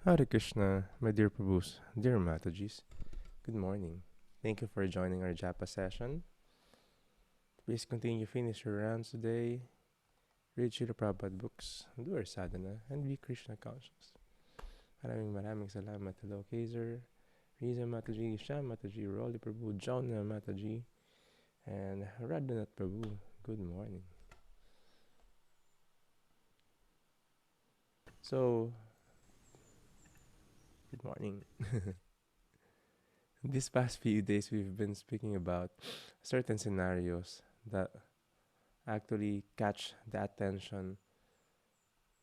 Hare Krishna, my dear Prabhus, dear Matajis. Good morning. Thank you for joining our Japa session. Please continue finish your rounds today. Read Srila Prabhupada books, do our sadhana, and be Krishna conscious. Maraming salamat. Hello, Kaiser, Riza Mataji, Sham Mataji, Rolly Prabhu, Jonah Mataji, and Radhanath Prabhu. Good morning. So, good morning. These past few days, we've been speaking about certain scenarios that actually catch the attention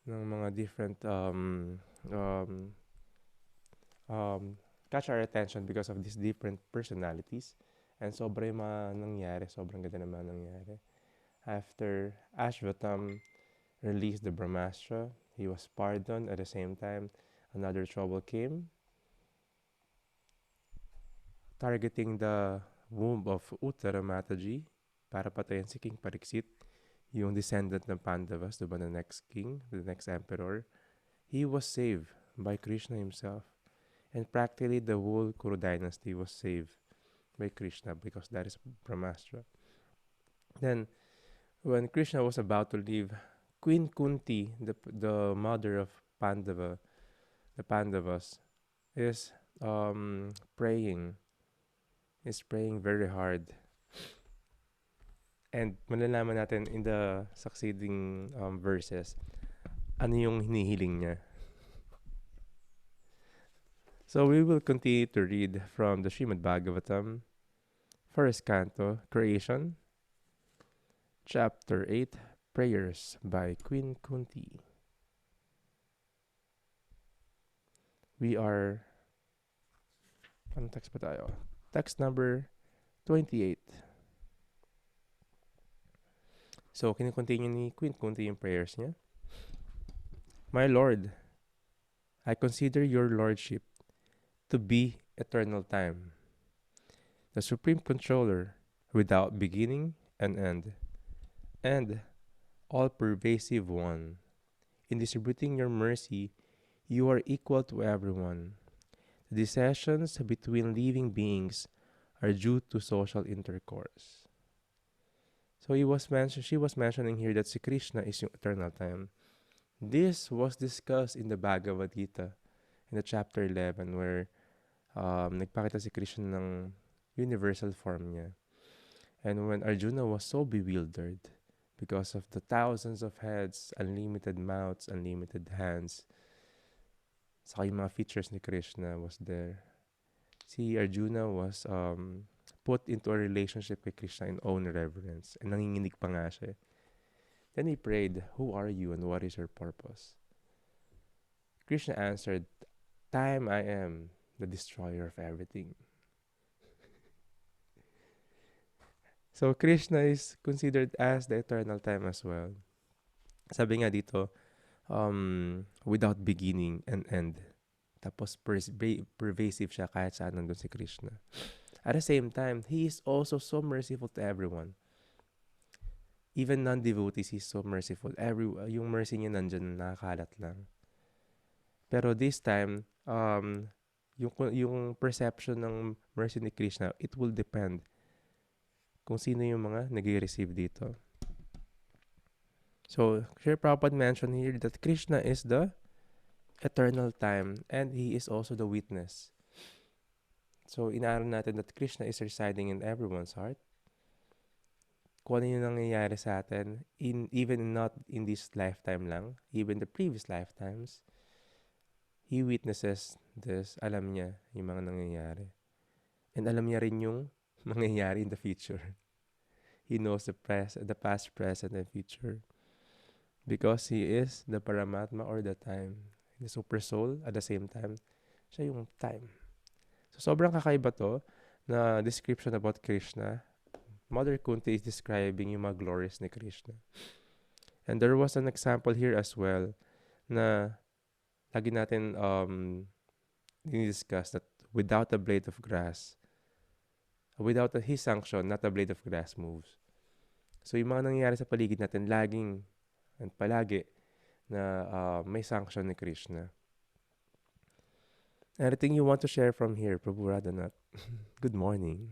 ng mga different um, um, catch our attention because of these different personalities. And sobrang mga nangyari, sobrang ganda naman nangyari. After Ashvatam released the Brahmastra, he was pardoned. At the same time, another trouble came, targeting the womb of Uttara Mataji para patayin si King Pariksit, yung descendant ng Pandavas, diba, the next king, the next emperor. He was saved by Krishna himself. And practically the whole Kuru dynasty was saved by Krishna because that is Brahmastra. Then, when Krishna was about to leave, Queen Kunti, the mother of the Pandavas, is praying, very hard. And malalaman natin in the succeeding verses, ano yung hinihiling niya. So we will continue to read from the Srimad Bhagavatam, first canto, Creation, chapter 8, Prayers by Queen Kunti. We are, anong text pa tayo? Text number 28. So, kinikontinue ni Queen Kunti yung prayers niya. My Lord, I consider your Lordship to be eternal time, the Supreme Controller without beginning and end, and all-pervasive one. In distributing your mercy, you are equal to everyone. The decisions between living beings are due to social intercourse. So she was mentioning here that si Krishna is yung eternal time. This was discussed in the Bhagavad Gita in the chapter 11 where nagpakita si Krishna ng universal form niya. And when Arjuna was so bewildered because of the thousands of heads, unlimited mouths, unlimited hands, saka yung mga features ni Krishna was there. Si Arjuna was put into a relationship with Krishna in own reverence. And nanginginig pa nga siya. Then he prayed, who are you and what is your purpose? Krishna answered, time I am, the destroyer of everything. So Krishna is considered as the eternal time as well. Sabi nga dito, without beginning and end. Tapos pervasive siya kahit saan nandun si Krishna. At the same time, He is also so merciful to everyone. Even non-devotees, He's so merciful. Yung mercy niya nandyan, nakakalat lang. Pero this time, yung perception ng mercy ni Krishna, it will depend kung sino yung mga nag-receive dito. So, Srila Prabhupada mentioned here that Krishna is the eternal time and He is also the witness. So, inaaral natin that Krishna is residing in everyone's heart. Kung ano yung nangyayari sa atin, even not in this lifetime lang, even the previous lifetimes, He witnesses this, alam niya yung mga nangyayari. And alam niya rin yung mangyayari in the future. He knows the past, present, and future. Because He is the Paramatma or the time. The Super Soul, at the same time, siya yung time. So, sobrang kakaiba to na description about Krishna. Mother Kunti is describing yung mga glories ni Krishna. And there was an example here as well na lagi natin discuss that without a blade of grass, without His sanction, not a blade of grass moves. So, yung mga nangyayari sa paligid natin, palagi na may sanction ni Krishna. Anything you want to share from here, Prabhu Radhanath? Good morning.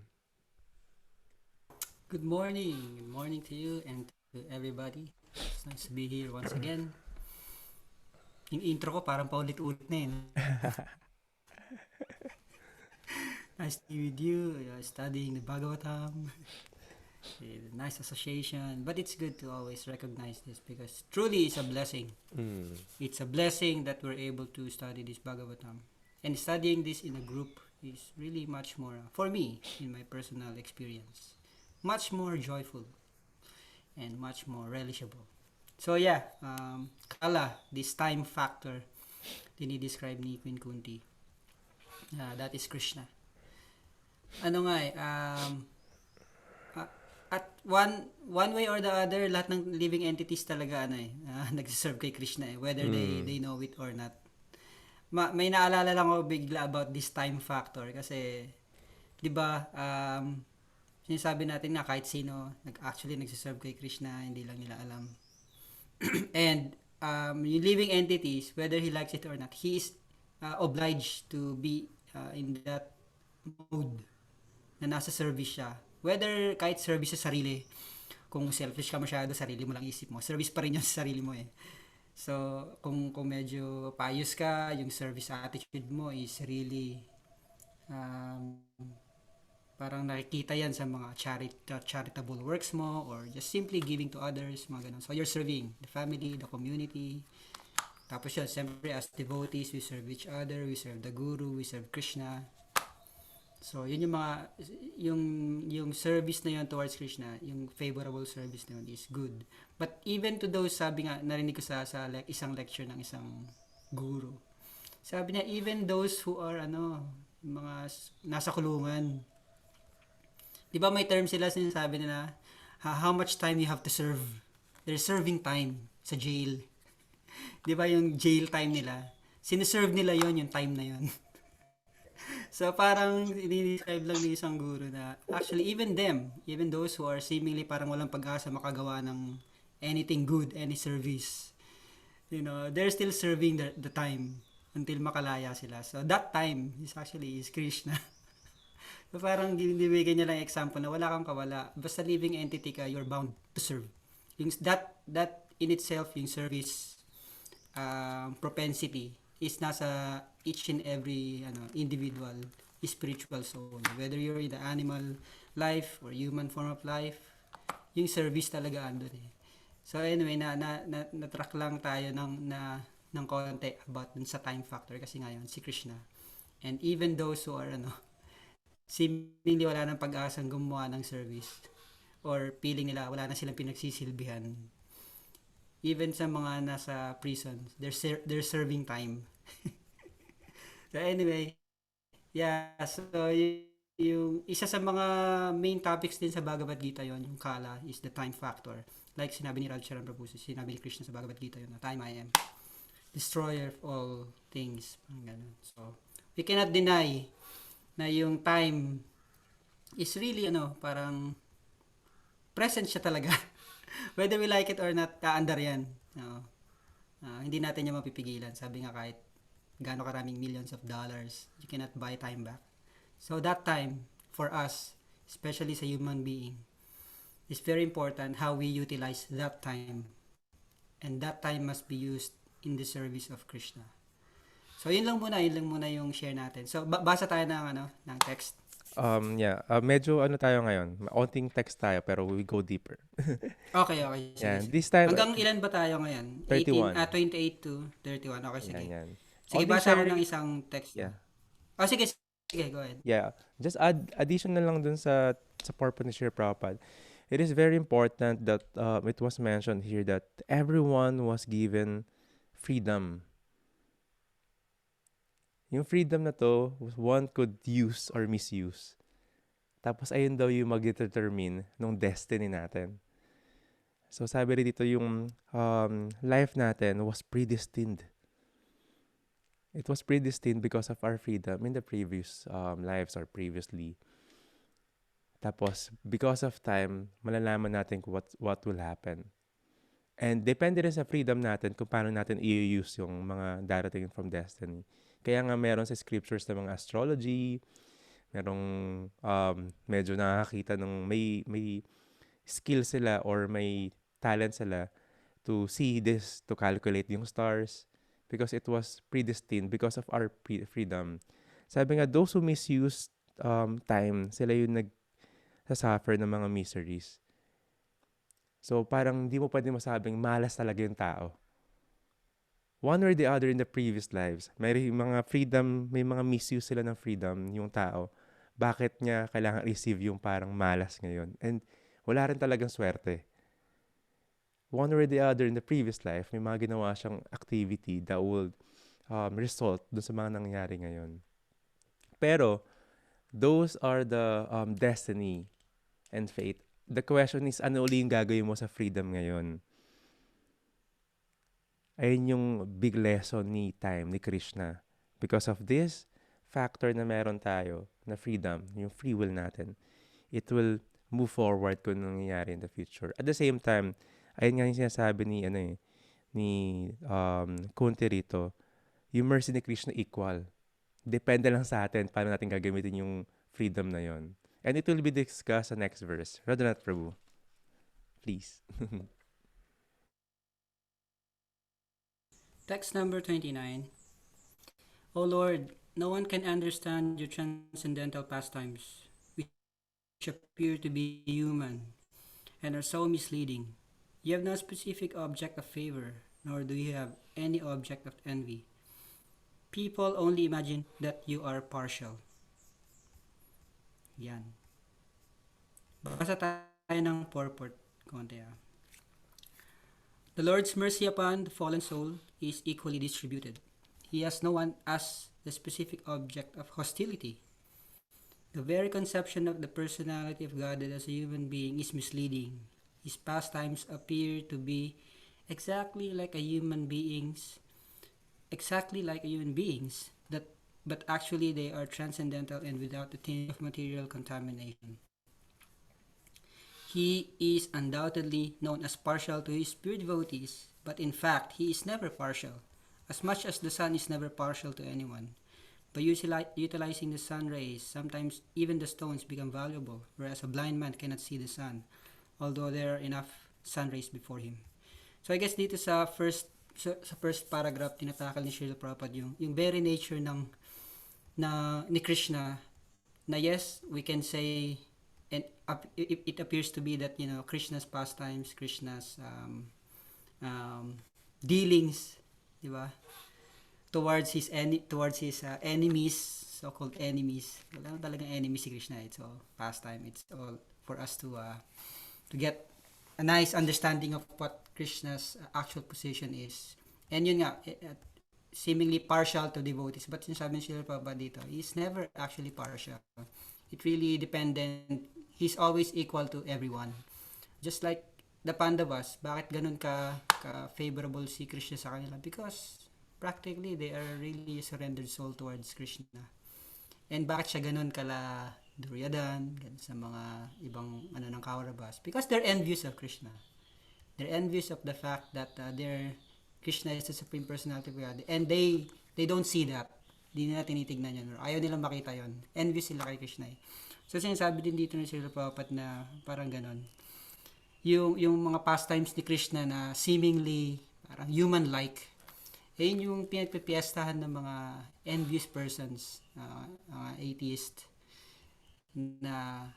Good morning. Good morning to you and to everybody. It's nice to be here once again. Yung intro ko parang paulit-ulit na eh. Nice to be with you, studying the Bhagavatam. Nice association. But it's good to always recognize this because truly it's a blessing. Mm. It's a blessing that we're able to study this Bhagavatam. And studying this in a group is really much more, for me, in my personal experience, much more joyful and much more relishable. So yeah, Kala, this time factor, dinidescribe ni Queen Kunti. That is Krishna. Ano nga eh, uh, at one way or the other, lahat ng living entities talaga nagsiserve kay Krishna eh, whether they know it or not. May naalala lang ako bigla about this time factor kasi 'di ba sinasabi natin na kahit sino actually nagsiserve kay Krishna, hindi lang nila alam. And yung living entities, whether he likes it or not, he is obliged to be in that mode na nasa service siya. Whether kahit service sa sarili, kung selfish ka masyado, sarili mo lang isip mo, service pa rin yun sa sarili mo eh. So, kung medyo payos ka, yung service attitude mo is really um, parang nakikita yan sa mga charitable works mo or just simply giving to others, mga ganun. So, you're serving the family, the community. Tapos yun, siyempre as devotees, we serve each other, we serve the Guru, we serve Krishna. So, yun yung mga, yung service na yun towards Krishna, yung favorable service na yun is good. But even to those, sabi nga, narinig ko sa isang lecture ng isang guru. Sabi niya, even those who are, mga nasa kulungan, di ba may term sila sinasabi nila, how much time you have to serve? They're serving time sa jail. Di ba yung jail time nila? Sineserve nila yon yung time na yon. So parang i-describe lang ni isang guru na actually even them, even those who are seemingly parang walang pag-asa makagawa ng anything good, any service, they're still serving the time until makalaya sila. So that time is Krishna. So parang binibigyan niya lang example na wala kang kawala. Basta living entity ka, you're bound to serve. Yung that in itself, yung service propensity is nasa each and every individual spiritual soul. Whether you're in the animal life or human form of life, yung service talaga andun eh. So anyway, na-track lang tayo ng konti about dun sa time factor kasi ngayon si Krishna. And even those who are seemingly wala nang pag-asang gumawa ng service or feeling nila wala na silang pinagsisilbihan, even sa mga nasa prison, they're serving time. So anyway, yeah, so yung isa sa mga main topics din sa Bhagavad Gita yon, yung Kala, is the time factor. Like sinabi ni Radhacharan Prabhu, sinabi ni Krishna sa Bhagavad Gita yon, na time I am, destroyer of all things. Ganun. So, we cannot deny na yung time is really parang present siya talaga. Whether we like it or not, kaandar yan. Hindi natin yung mapipigilan. Sabi nga kahit gaano karaming millions of dollars, you cannot buy time back. So that time, for us, especially sa human being, is very important how we utilize that time. And that time must be used in the service of Krishna. So yun lang muna yung share natin. So basa tayo ng text. Yeah, medyo tayo ngayon, onting text tayo pero we go deeper. Okay. Sige, Yan, sige. this time, Hanggang ilan ba tayo ngayon? 31. 28 to 31. Okay, sige. Yan. Sige, Onting basa ko sharing, ng isang text. yeah, Sige, go ahead. yeah. Just additional lang dun sa purpose ni Sri Prabhupada. It is very important that it was mentioned here that everyone was given freedom. Yung freedom na to, one could use or misuse. Tapos ayun daw yung mag-determine nung destiny natin. So sabi rin dito yung life natin was predestined. It was predestined because of our freedom in the previous lives or previously. Tapos because of time, malalaman natin what will happen. And depende rin sa freedom natin kung paano natin i-use yung mga darating from destiny. Kaya nga meron sa scriptures na mga astrology, merong medyo nakakita ng may skill sila or may talent sila to see this, to calculate yung stars because it was predestined because of our freedom. Sabi nga, those who misuse time, sila yung nagsasuffer ng mga miseries. So parang hindi mo pwede masabing malas talaga yung tao. One or the other in the previous lives, may mga freedom, may mga misuse sila ng freedom yung tao. Bakit niya kailangan receive yung parang malas ngayon? And wala rin talagang swerte. One or the other in the previous life, may mga ginawa siyang activity that will result dun sa mga nangyayari ngayon. Pero, those are the destiny and fate. The question is, ano uli yung gagawin mo sa freedom ngayon? Ayun yung big lesson ni time, ni Krishna. Because of this factor na meron tayo, na freedom, yung free will natin, it will move forward kung ano nangyayari in the future. At the same time, ayun nga yung sinasabi ni Kunti rito, yung mercy ni Krishna equal. Depende lang sa atin paano natin gagamitin yung freedom na yon. And it will be discussed sa next verse. Radhanath Prabhu, please. Text number 29. O Lord, no one can understand your transcendental pastimes, which appear to be human and are so misleading. You have no specific object of favor, nor do you have any object of envy. People only imagine that you are partial. Yan. Basa tayo ng purport konti. The Lord's mercy upon the fallen soul is equally distributed. He has no one as the specific object of hostility. The very conception of the personality of God as a human being is misleading. His pastimes appear to be exactly like a human being's, but actually they are transcendental and without a tinge of material contamination. He is undoubtedly known as partial to his pure devotees, but in fact he is never partial, as much as the sun is never partial to anyone. By utilizing the sun rays, sometimes even the stones become valuable, whereas a blind man cannot see the sun, although there are enough sun rays before him. So I guess dito sa first paragraph tinatakal ni Srila Prabhupada yung very nature ni Krishna na yes, we can say and it appears to be that Krishna's pastimes, Krishna's dealings, di ba? Towards his enemies, so-called enemies. Wala na talagang enemies si Krishna. It's all pastime. It's all for us to get a nice understanding of what Krishna's actual position is. And yun nga, seemingly partial to devotees. But sinasabi ni Srila Prabhupada dito, he's never actually partial. It really dependent. He's always equal to everyone. Just like the Pandavas, bakit ganun ka favorable si Krishna sa kanila? Because practically they are really surrendered soul towards Krishna. And bakit siya ganun kala Duryodhan, sa mga ibang ng Kauravas? Because they're envious of Krishna. They're envious of the fact that Krishna is the Supreme Personality of God. And they don't see that. Hindi nila tinitignan yun. Ayaw nilang makita yun. Envious sila kay Krishna. So sinasabi din dito ni Srila Prabhupada na parang ganon. Yung mga pastimes ni Krishna na seemingly parang human-like, yun yung pinagpipiestahan ng mga envious persons, atheist, na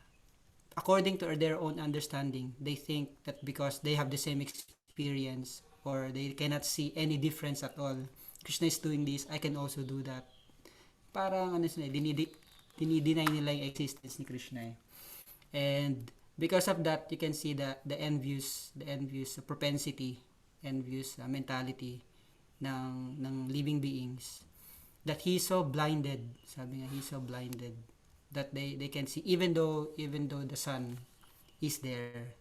according to their own understanding, they think that because they have the same experience or they cannot see any difference at all, Krishna is doing this, I can also do that. Parang dinideny nila yung existence ni Krishna. And because of that, you can see the envious propensity, envious mentality ng living beings, that he's so blinded. Sabi nga, he's so blinded that they can see even though the sun is there.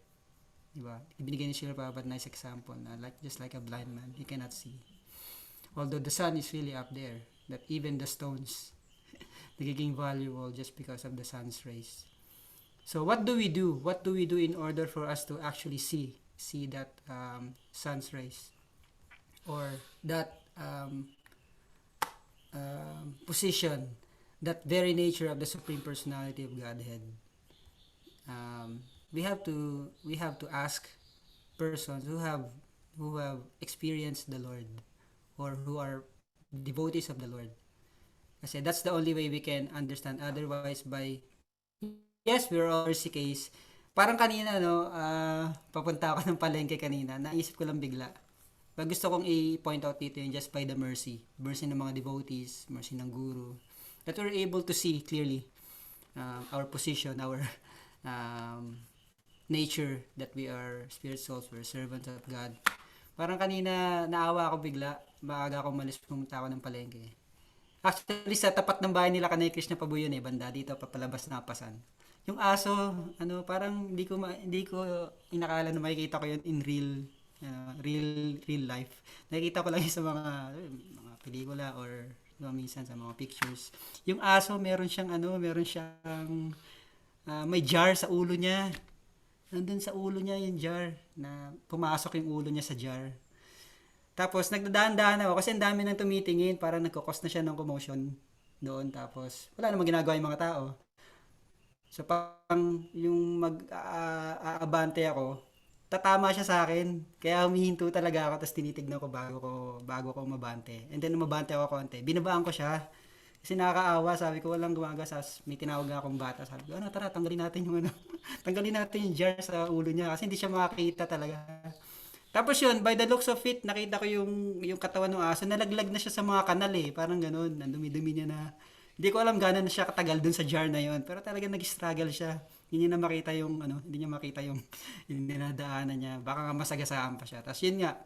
Diba? Ibinigay ni Srila Prabhupada nice example na just like a blind man, he cannot see. Although the sun is really up there, that even the stones nagiging valuable just because of the sun's rays. So what do we do? What do we do in order for us to actually see that sun's rays, or that position, that very nature of the Supreme Personality of Godhead, we have to ask persons who have experienced the Lord, or who are devotees of the Lord. Kasi that's the only way we can understand. Otherwise, yes, we're all mercy case. Parang kanina, no, papunta ako ng palengke kanina, naisip ko lang bigla. Pag gusto kong i-point out dito yung just by the mercy. Mercy ng mga devotees, mercy ng guru. That we're able to see clearly our position, our um, nature, that we are spirit souls, we're servants of God. Parang kanina, naawa ako bigla. Maaga ako malis, pumunta ako ng palengke. Actually, sa tapat ng bahay nila kanay Krishna Pabuyon banda dito, papalabas na pasan. Yung aso, parang hindi ko inakala na makikita ko yun in real life. Nakikita ko lang yun sa mga pelikula, or minsan sa mga pictures. Yung aso, meron siyang may jar sa ulo niya. Nandun sa ulo niya yung jar, na pumasok yung ulo niya sa jar. Tapos nagdadaan-daan ako kasi ang dami nang tumitingin, parang nagkukos na siya ng commotion doon. Tapos wala namang ginagawa yung mga tao. So parang yung aabante ako, tatama siya sa akin. Kaya humihinto talaga ako, tapos tinitignan ko bago ko mabante. And then mabante ako konti. Binabaan ko siya. Kasi nakakaawa, sabi ko walang gumagawa. May tinawag akong bata. Sabi ko, tara, tanggalin natin yung tanggalin natin yung jar sa ulo niya kasi hindi siya makakita talaga. Tapos yun, by the looks of it, nakita ko yung katawan ng aso, nalaglag na siya sa mga kanal Parang ganun, nandumi-dumi niya na. Hindi ko alam gano'n na siya katagal dun sa jar na yon. Pero talaga nag-struggle siya. Hindi niya na makita hindi niya makita yung dinadaanan niya. Baka nga masagasaan pa siya. Tapos yun nga,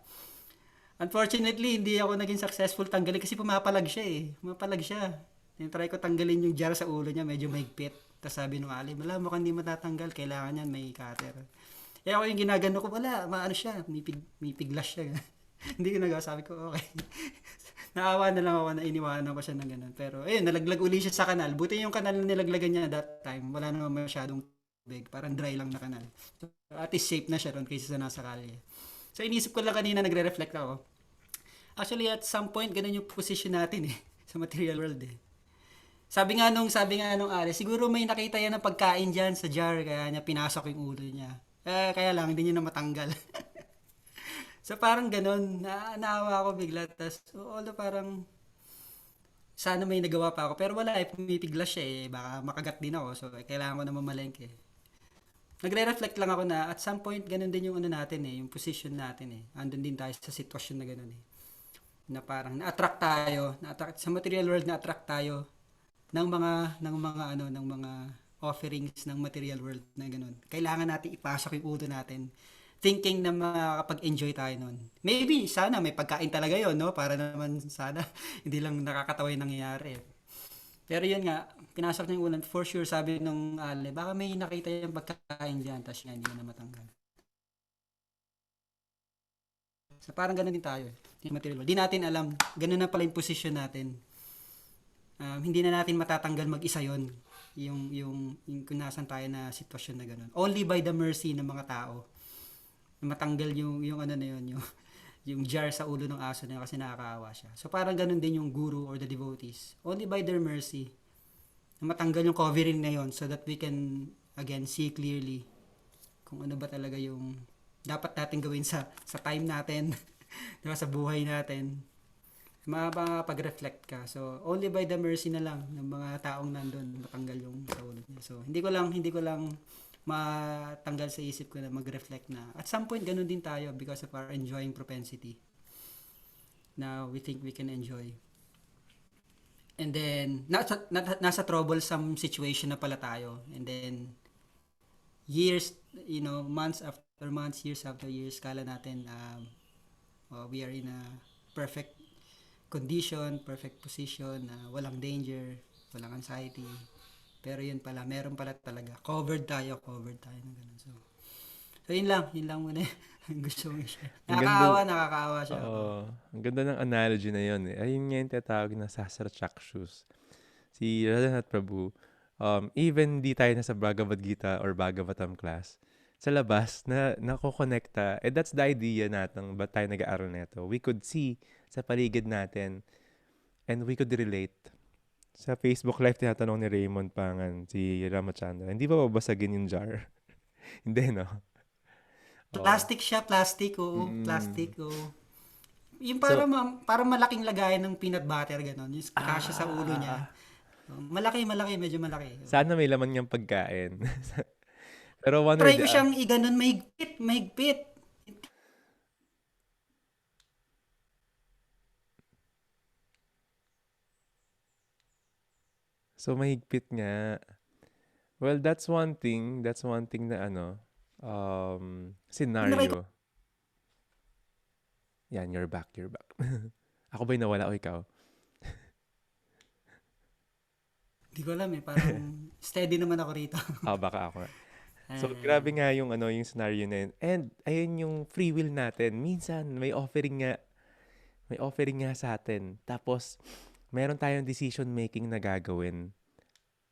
unfortunately, hindi ako naging successful tanggalin kasi pumapalag siya Pumapalag siya. Try ko tanggalin yung jar sa ulo niya, medyo mahigpit. Tapos sabi nung alim, wala, mukhang hindi matatanggal, kailangan yan, may cutter. Ako yung ginagano ko, wala, maano siya, may piglas siya. Hindi ko nagawa, sabi ko, okay. Naawa na lang ako na iniwanan ko siya ng ganun. Pero, ayun, nalaglag uli siya sa kanal. Buti yung kanal na nilaglagan niya that time, wala naman masyadong tubig, parang dry lang na kanal. So, at least safe na siya ron kaysa sa nasa kalye. So, inisip ko lang kanina, nagre-reflect ako. Actually, at some point, ganun yung position natin sa material world Sabi nga nung Ari, siguro may nakita yan ng pagkain dyan sa jar, kaya niya pinasok yung ulo niya. Kaya lang, hindi niya na matanggal. So parang ganun, naawa ako bigla. Tapos, although parang, sana may nagawa pa ako. Pero wala pumipiglas siya Baka makagat din ako. So kailangan ko na mamalengke. Nagre-reflect lang ako na at some point, ganun din yung natin yung position natin Andun din tayo sa sitwasyon na ganun Na parang na-attract tayo, sa material world na-attract tayo ng mga offerings ng material world na ganun. Kailangan natin ipasok yung ulo natin, thinking na makakapag-enjoy tayo nun. Maybe, sana may pagkain talaga yon no? Para naman sana hindi lang nakakatawa yung nangyayari. Pero yun nga, pinasok niya yung ulan. For sure, sabi nung Ale, baka may nakita yung pagkain dyan, tapos nga hindi na matanggal. So parang ganun din tayo yung material world. Di natin alam, ganun na pala yung position natin. Hindi na natin matatanggal mag-isa yon yung kung nasan tayo na sitwasyon na ganun. Only by the mercy ng mga tao na matanggal yung na yun, yung jar sa ulo ng aso na yun kasi nakakaawa siya. So parang ganun din yung guru or the devotees. Only by their mercy na matanggal yung covering na yun so that we can again see clearly kung ano ba talaga yung dapat natin gawin sa time natin, diba, sa buhay natin. Makapag-reflect ka. So, only by the mercy na lang ng mga taong nandun matanggal yung sa ulo niya. So, hindi ko lang matanggal sa isip ko na mag-reflect na at some point ganun din tayo because of our enjoying propensity. Now, we think we can enjoy. And then, nasa troublesome situation na pala tayo. And then, years, months after months, years after years, kala natin we are in a perfect condition, perfect position, walang danger, walang anxiety. Pero yun pala, meron pala talaga. Covered tayo ng ganun. So yun lang muna gusto mo siya. Nakakaawa siya. Ang ganda ng analogy na yun Ayun nga yung tatawag na Sastra Chakshus. Si Radhanath Prabhu, even di tayo nasa Bhagavad Gita or Bhagavatam class, sa labas, nakokonekta. That's the idea natin ba't tayo nag-aaral nito. We could see sa paligid natin And we could relate. Sa Facebook Live, tinatanong ni Raymond Pangan, si Ramachandra, hindi ba babasagin yung jar? Hindi, no? Oo. Plastic siya, plastic, oo. Plastic, Mm. oo. Yung So, para malaking lagayan ng peanut butter, gano'n. Yung kasya sa ulo niya. ah, Malaki, malaki, medyo malaki. Oo. sana may laman niyang pagkain. Pero one Try word, ko siyang iganon, mahigpit, mahigpit. so mahigpit nga. Well, that's one thing. That's one thing na ano, Pag nakita, scenario. Yan, you're back, you're back. Ako ba'y nawala o ikaw? di ko alam eh, parang steady naman ako rito. Baka ako nga. So, grabe Ayan. nga yung ano, yung scenario na yun. And, ayun yung free will natin. Minsan, may offering nga sa atin. Tapos, meron tayong decision making na gagawin.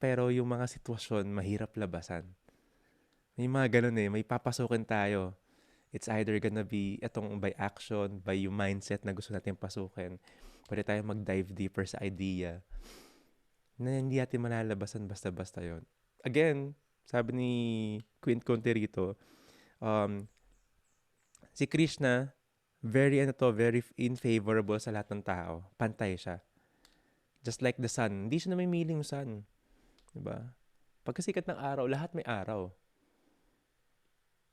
Pero yung mga sitwasyon, mahirap labasan. May mga ganun eh, may papasukin tayo. It's either gonna be etong by action, by yung mindset na gusto natin pasukin. Pwede tayo mag-dive deeper sa idea na hindi natin malalabasan basta-basta yon. Again, sabi ni Quint Conte rito, um, si Krishna, very unfavorable sa lahat ng tao. Pantay siya. Just like the sun. Hindi siya namimiling sun. Diba? Pagkasikat ng araw, lahat may araw.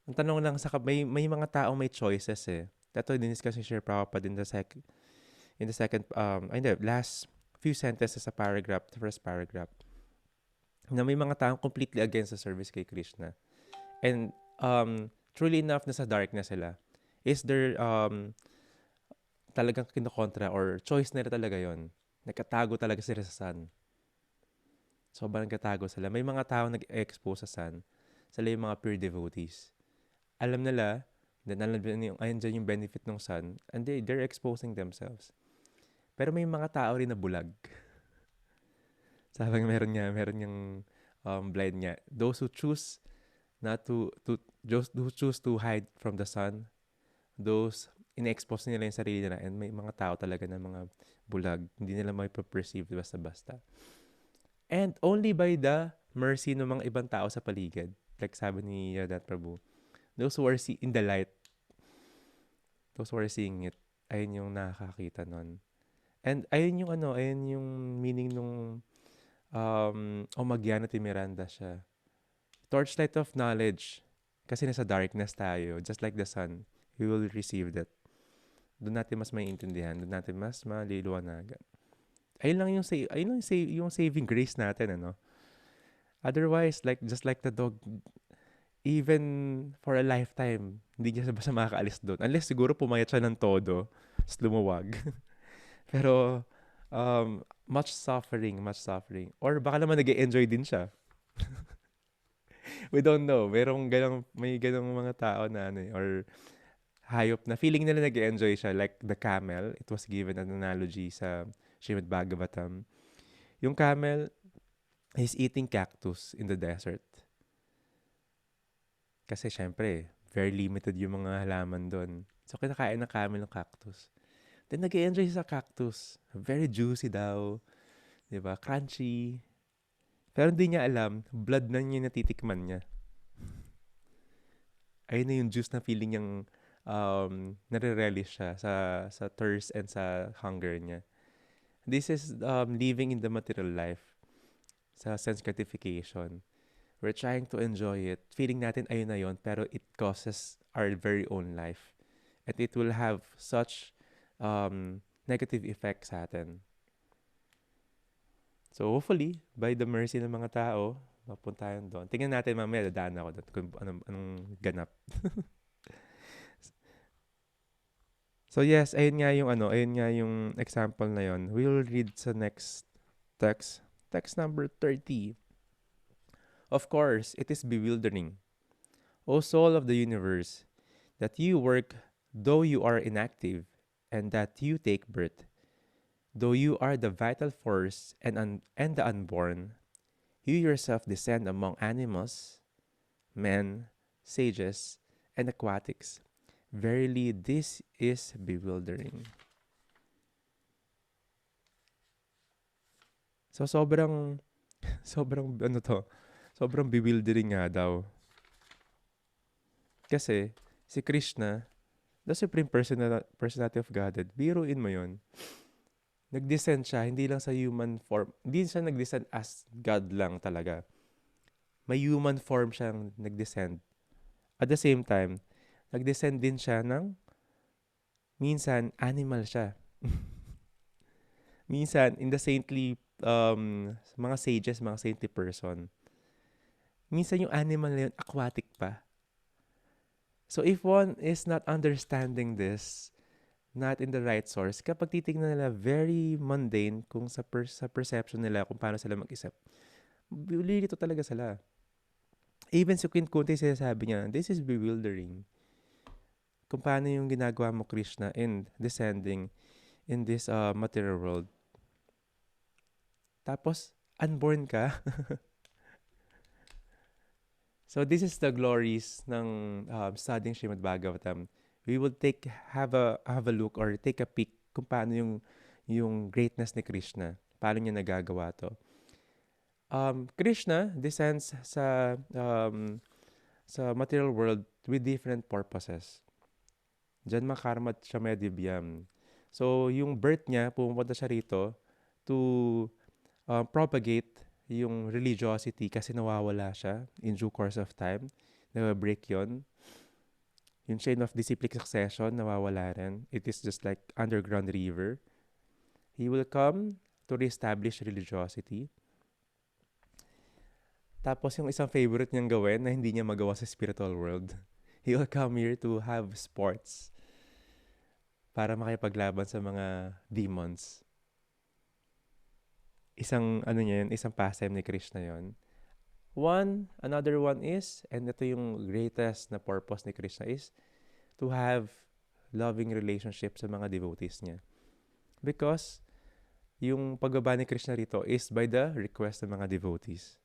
Ang tanong lang may mga taong may choices eh. Ito diniscuss ni Sir Prabhupada in the second, hindi, last few sentences sa paragraph, the first paragraph, na may mga taong completely against the service kay Krishna. And truly enough, nasa dark na sila. Is there talagang kinokontra or choice nila talaga yon? Nagkatago talaga sila sa sun. Sobrang nagkatago sila. May mga taong nag-expose sa sun. Sila yung mga pure devotees. Alam nila, then alam nila yung, ayun dyan yung benefit ng sun, and they're exposing themselves. Pero may mga tao rin na bulag. Sabi meron yung blind niya. Those who choose not those who choose to hide from the sun, those in-expose nila yung sarili nila, and may mga tao talaga na mga bulag. Hindi nila may perceive basta-basta. And only by the mercy ng mga ibang tao sa paligid. Like sabi ni Yadat Prabhu, those who are in the light, those who are seeing it, ayun yung nakakakita nun. And ayun yung meaning nung Omagyana Miranda siya. Torchlight of knowledge. Kasi nasa darkness tayo, just like the sun, we will receive that. Doon natin mas maiintindihan, doon natin mas maliliwanagan. Ayun lang yung saving grace natin, ano? Otherwise, like just like the dog, even for a lifetime, hindi niya basta makakaalis doon. Unless siguro pumayat siya ng todo, tapos lumuwag. Pero, much suffering, much suffering. Or baka naman nag-enjoy din siya. We don't know. May ganong mga tao na ano or hayop na feeling nila nag-enjoy siya. Like the camel, it was given an analogy sa Srimad Bhagavatam. Yung camel is eating cactus in the desert. Kasi syempre, very limited yung mga halaman doon. So, kinakain ng camel ng cactus. Then, nag-enjoy siya sa cactus. Very juicy daw. Diba? Crunchy. Pero hindi niya alam, blood na niya natitikman niya. Ayun na yung juice na feeling niyang nare-relish siya sa thirst and sa hunger niya. This is living in the material life. Sa sense gratification. We're trying to enjoy it. Feeling natin ayun na yun, pero it causes our very own life. And it will have such negative effects sa atin. So hopefully, by the mercy ng mga tao, mapunta tayo doon. Tingnan natin mamaya, dadaan ako doon kung anong ganap. So yes, ayun nga yung example na yun. We'll read sa next text. Text number 30. Of course, it is bewildering, O soul of the universe, that you work though you are inactive, and that you take birth, though you are the vital force and the unborn. You yourself descend among animals, men, sages, and aquatics. Verily, this is bewildering. So, sobrang, sobrang, ano to, sobrang bewildering nga daw. Kasi, si Krishna, the Supreme Personality of Godhead, biruin mo yun, nag-descend siya, hindi lang sa human form, hindi siya nag-descend as God lang talaga. May human form siyang nag-descend. At the same time, nag-descend din siya ng, minsan, animal siya. Minsan, in the saintly, mga sages, mga saintly person, minsan yung animal na yun, aquatic pa. So if one is not understanding this, not in the right source, kapag titignan nila very mundane kung sa perception nila kung paano sila mag-isip, lilito talaga sila. Even si Queen Kunti sinasabi niya, this is bewildering. Kung paano yung ginagawa mo, Krishna, in descending in this material world. Tapos, unborn ka. So this is the glories ng studying Srimad Bhagavatam. We will have a look or take a peek kung paano yung greatness ni Krishna. Paano niya nagagawa to. Krishna descends sa material world with different purposes. Janma karma at shamedivyam. So yung birth niya, pumunta siya rito to propagate yung religiosity kasi nawawala siya in due course of time. Nawa-break yun. Yung chain of disciplic succession, nawawala rin. It is just like underground river. He will come to reestablish religiosity. Tapos yung isang favorite niyang gawin na hindi niya magawa sa spiritual world, he will come here to have sports para makipaglaban sa mga demons. Isang ano niya yun, isang pastime ni Krishna yon. Another one is, and ito yung greatest na purpose ni Krishna is to have loving relationship sa mga devotees niya. Because yung pagbaba ni Krishna rito is by the request ng mga devotees.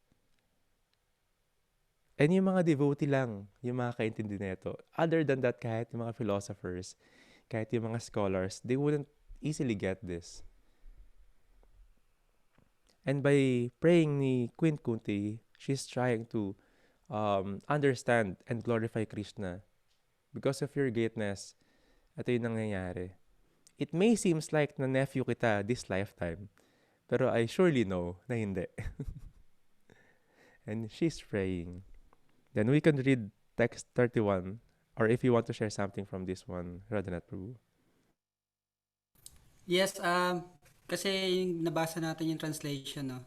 And yung mga devotee lang, yung mga kaintindi nito. Other than that, kahit yung mga philosophers, kahit yung mga scholars, they wouldn't easily get this. And by praying ni Queen Kunti, she's trying to understand and glorify Krishna. Because of your greatness, ito yung nangyayari. It may seems like na nephew kita this lifetime, pero I surely know na hindi. And she's praying. Then we can read text 31, or if you want to share something from this one, Radhanath Prabhu. Yes, kasi yung nabasa natin yung translation, no?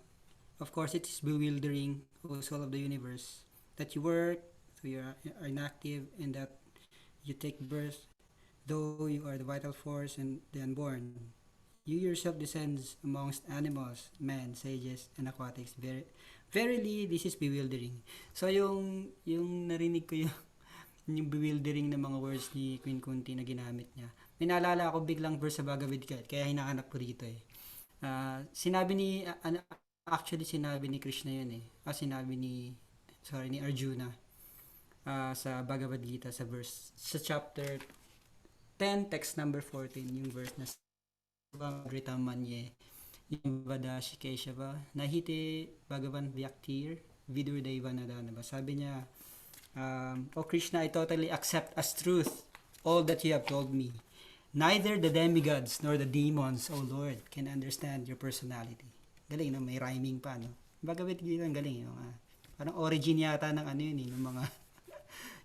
Of course, it is bewildering, O soul of the universe, that you work, so you are inactive, and that you take birth, though you are the vital force and the unborn. You yourself descends amongst animals, men, sages, and aquatics. Verily, this is bewildering. So, yung narinig ko yung bewildering na mga words ni Queen Kunti na ginamit niya. May naalala ako biglang verse sa Bhagavad Gita, kaya hinahanap ko dito eh. Sinabi ni, actually sinabi ni Krishna yun eh. Ni Arjuna sa Bhagavad Gita sa chapter 10, text number 14, yung verse na Ritamanye, yung Vada Shikeshava, Nahite Bhagavan Vyaktir, Vidur Devanadana. Sabi niya, O Krishna, I totally accept as truth all that you have told me. Neither the demigods nor the demons, O Lord, can understand your personality. Galing, no? May rhyming pa, no? Bhagavad Gita, ang galing. Yung, parang origin yata ng ano yun, yung mga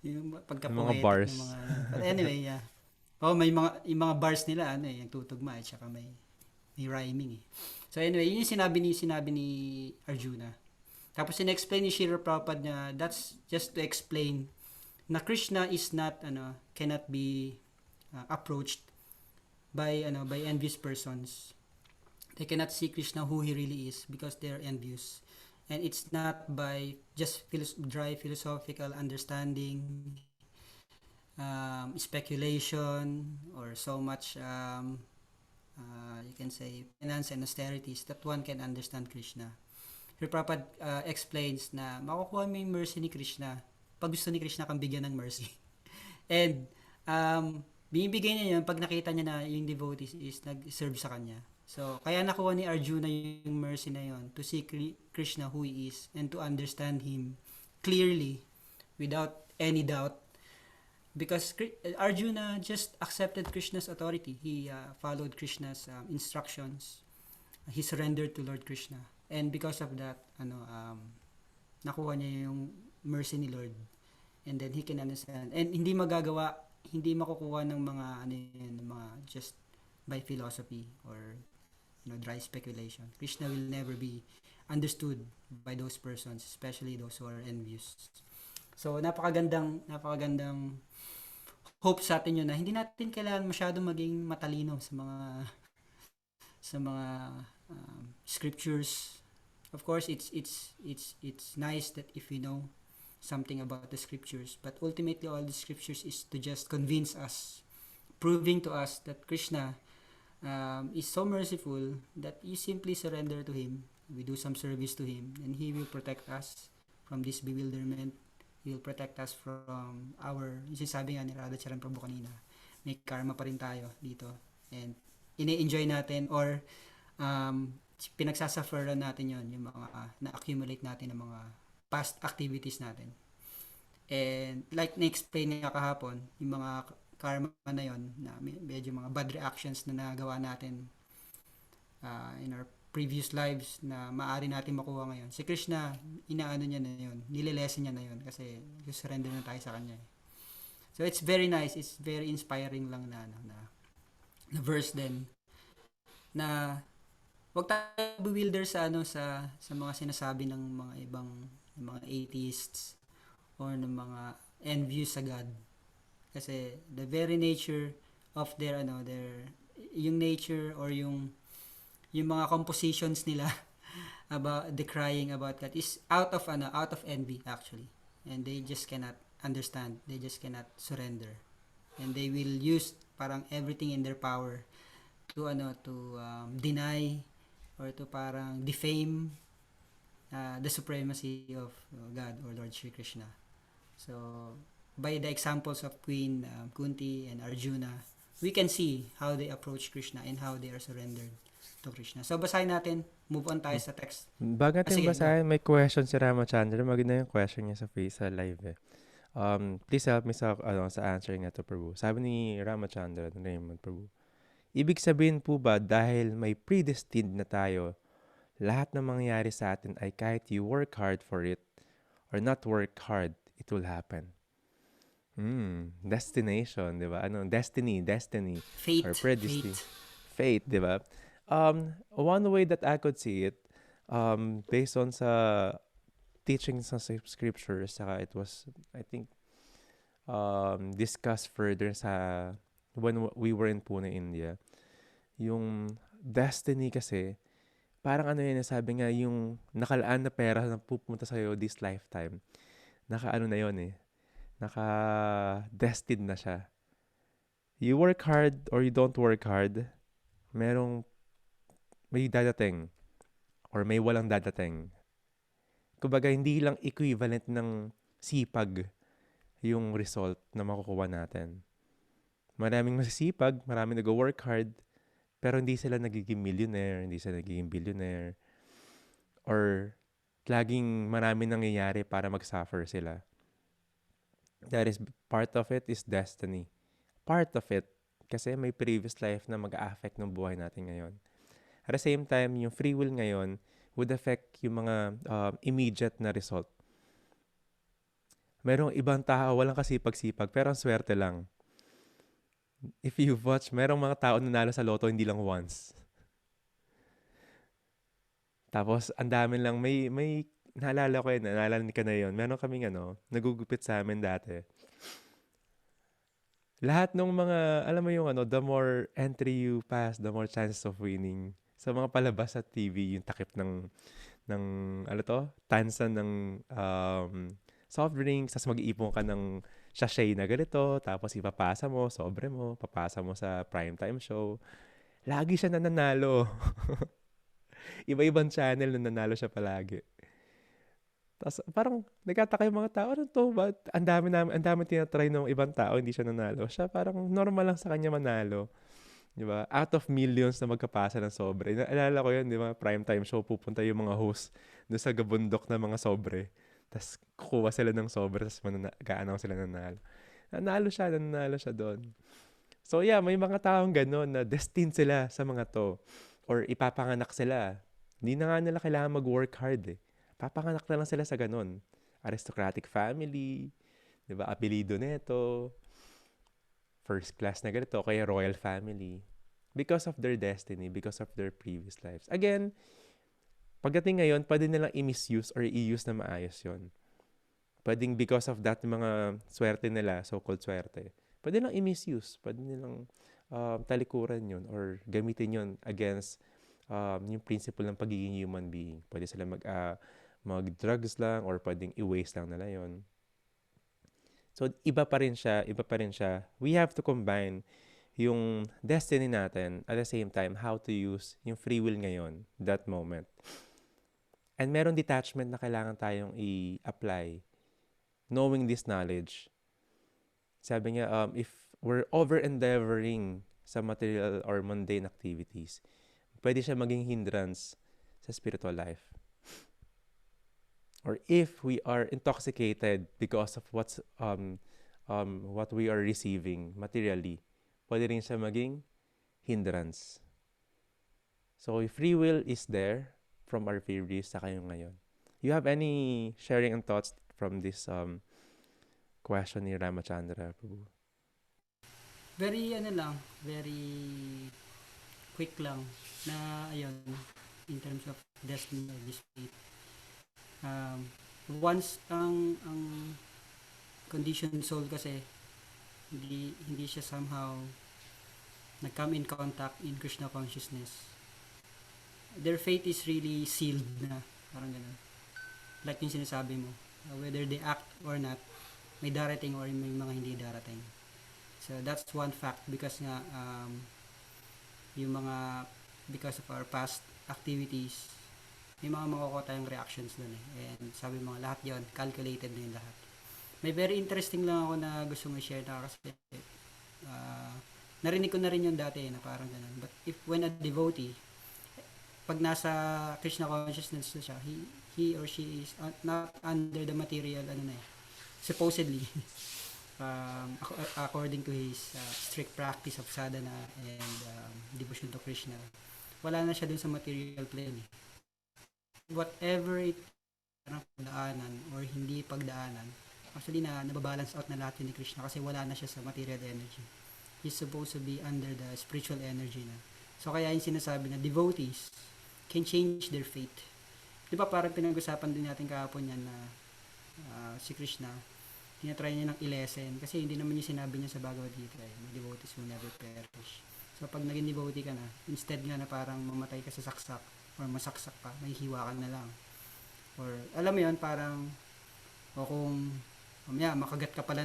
yung Mga pagka-poetic bars. ng mga but anyway, yeah. Oh, may yung mga bars nila ano yung tutugma at saka may rhyming eh. So anyway, yun yung sinabi ni Arjuna. Tapos in-explain ni Srila Prabhupada niya, that's just to explain na Krishna is not cannot be approached by envious persons. They cannot see Krishna who he really is because they are envious. And it's not by just dry philosophical understanding, speculation, or so much you can say penance and austerities that one can understand Krishna. Sri Prabhupada explains na makukuha mo yung mercy ni Krishna pag gusto ni Krishna kang bigyan ng mercy. And Binibigay niya yun pag nakita niya na yung devotees is nag-serve sa kanya. So, kaya nakuha ni Arjuna yung mercy na yun to see Krishna who he is and to understand him clearly without any doubt because Arjuna just accepted Krishna's authority. He followed Krishna's instructions. He surrendered to Lord Krishna. And because of that, nakuha niya yung mercy ni Lord. And then he can understand. And hindi makukuha ng mga mga just by philosophy or dry speculation. Krishna will never be understood by those persons, especially those who are envious. So napakagandang hope sa atin yun na hindi natin kailangan masyadong maging matalino sa mga scriptures. Of course, it's nice that if we know something about the scriptures, but ultimately all the scriptures is to just convince us, proving to us that Krishna is so merciful that you simply surrender to Him. We do some service to Him, and He will protect us from this bewilderment. He will protect us from yung sinasabi nga ni Radha Charan Prabhu kanina, may karma pa rin tayo dito. And ini-enjoy natin or pinagsasufferan natin yon yung mga na-accumulate natin ng mga past activities natin. And like na-explain nga kahapon, yung mga karma na yon na medyo mga bad reactions na nagawa natin in our previous lives na maaari natin makuha ngayon. Si Krishna, inaano niya na yun. Nililesen niya na yun kasi surrender na tayo sa Kanya. So it's very nice. It's very inspiring lang na verse din na wag tayo bewilder sa mga sinasabi ng mga ibang mga atheists or ng mga envious sa God. Kasi the very nature of their yung nature or yung mga compositions nila about decrying about God is out of envy actually, and they just cannot understand, they just cannot surrender, and they will use parang everything in their power to deny or to parang defame the supremacy of God or Lord Shri Krishna. So by the examples of Queen Kunti and Arjuna, we can see how they approach Krishna and how they are surrendered to Krishna. So basahin natin, move on tayo sa text. Bago natin Sige, basahin, may question si Ramachandra. Maganda yung question niya sa live eh. Please help me sa answering ito, Prabhu. Sabi ni Ramachandra, Raymond Prabhu, ibig sabihin po ba dahil may predestined na tayo, lahat ng mangyayari sa atin ay kahit you work hard for it or not work hard, it will happen? Destination, di ba? Destiny, fate, or predestined. Fate, di ba? One way that I could see it, based on sa teachings sa scriptures, saka it was, I think, discussed further when we were in Pune, India. Yung destiny kasi, parang sabi nga, yung nakalaan na pera na pupunta sa'yo this lifetime, na yun eh. Naka-destined na siya. You work hard or you don't work hard, may dadating or may walang dadating. Kumbaga, hindi lang equivalent ng sipag yung result na makukuha natin. Maraming masisipag, maraming nag-work hard, pero hindi sila nagiging millionaire, hindi sila nagiging billionaire, or laging maraming nangyayari para mag-suffer sila. That is, part of it is destiny. Part of it, kasi may previous life na mag-a-affect ng buhay natin ngayon. At the same time, yung free will ngayon would affect yung mga immediate na result. Merong ibang tao, walang kasipag-sipag, pero ang swerte lang. If you watch, merong mga tao nanalo sa loto, hindi lang once. Tapos, ang dami lang, may naalala ko yun, naalala ka na yun. Meron kaming nagugupit sa amin dati. Lahat ng mga, alam mo yung the more entry you pass, the more chances of winning. Sa mga palabas sa TV, yung takip ng tansa ng soft drinks, tapos mag-iipon ka ng sachet na ganito, tapos ipapasa mo, sobre mo, papasa mo sa primetime show. Lagi siya nananalo. Iba-ibang channel na nanalo siya palagi. Tapos parang nagtataka yung mga tao, ano to? Ba't ang dami tinatry ng ibang tao, hindi siya nanalo. Siya parang normal lang sa kanya manalo. Di ba? Out of millions na magkapasa ng sobre. Naalala ko yun, di ba? Prime time show, pupunta yung mga host doon sa gabundok na mga sobre. Tapos kukuha sila ng sobre, tapos ga-announce sila nanalo. Nanalo siya doon. So yeah, may mga taong gano'n na destined sila sa mga to. Or ipapanganak sila. Hindi na nga nila kailangan mag-work hard eh. Papanganak na lang sila sa gano'n. Aristocratic family, di ba? Apelido neto, first class na ganito, kaya royal family. Because of their destiny, because of their previous lives. Again, pagdating ngayon, pwede nilang i-misuse or i-use na maayos yon. Pwedeng because of that mga swerte nila, so-called swerte, pwede nilang i-misuse. Pwede nilang talikuran yun or gamitin yun against yung principle ng pagiging human being. Pwede sila mag-drugs lang or pwedeng i-waste lang nila yon. So, iba pa rin siya. We have to combine yung destiny natin at the same time how to use yung free will ngayon, that moment. And meron detachment na kailangan tayong i-apply. Knowing this knowledge, sabi niya, if we're over-endeavoring sa material or mundane activities, pwede siya maging hindrance sa spiritual life. Or if we are intoxicated because of what we are receiving materially, pwede rin siya maging hindrance. So, free will is there from our previous sa kayo ngayon. You have any sharing and thoughts from this question ni Ramachandra, Prabhu? Very very quick lang na ayun, in terms of destiny or this fate. Um, once ang conditioned soul kasi hindi siya somehow nag-come in contact in Krishna consciousness, their fate is really sealed na, parang ganun. Like yung sinasabi mo, whether they act or not, may darating or may mga hindi darating. So that's one fact because nga yung mga because of our past activities, may mga makukuha tayong reactions dun eh. And sabi mo lahat yon calculated na yung lahat. May very interesting lang ako na gusto mo i-share na kasi uh, narinig ko na rin yung dati na parang ganun. But if when a devotee, pag nasa Krishna consciousness na siya, he or she is not under the material ano na eh, supposedly according to his strict practice of sadhana and devotion to Krishna, wala na siya dun sa material plane eh. Whatever it pagdaanan or hindi pagdaanan, actually nababalance out na lahat ni Krishna kasi wala na siya sa material energy. He's supposed to be under the spiritual energy na. So kaya yung sinasabi na devotees can change their fate. Di ba parang pinag-usapan din natin kahapon yan na si Krishna, tinatry niya ng i-lesson kasi hindi naman yung sinabi niya sa Bhagavad Gita eh, may devotees will never perish. So pag naging devotee ka na, instead nga na parang mamatay ka sa saksak or masaksak ka, may hiwa ka na lang. Or alam mo yun, parang o kung mamaya makakagat ka pala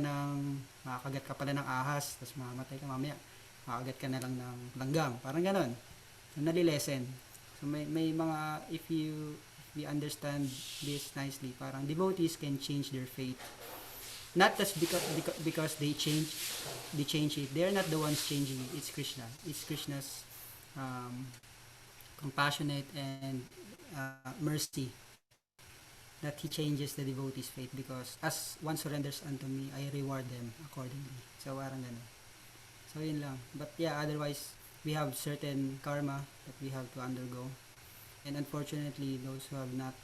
ng ahas tapos mamamatay ka mamaya, makagat ka na lang ng langgam, parang ganon. So nalilesen. So may mga if we understand this nicely, parang devotees can change their fate. Not just because they change it. They're not the ones changing it. It's Krishna. It's Krishna's compassionate and mercy that he changes the devotee's fate because as one surrenders unto me, I reward them accordingly. So parang ganun. So yun lang. But yeah, otherwise we have certain karma that we have to undergo. And unfortunately, those who have not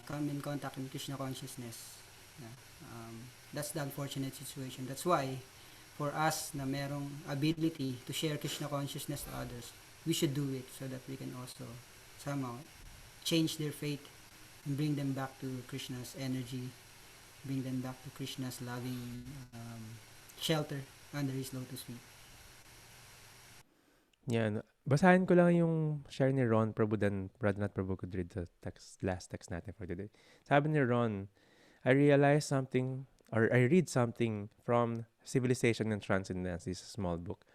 come in contact with Krishna consciousness, that's the unfortunate situation. That's why for us na merong ability to share Krishna consciousness to others, we should do it so that we can also somehow change their fate and bring them back to Krishna's energy, bring them back to Krishna's loving shelter under his lotus feet. Yan. Basahin ko lang yung share ni Ron Prabhu then Radhanath Prabhu could read the last text natin for today. Sabi ni Ron, I realized something or I read something from Civilization and Transcendence. This is a small book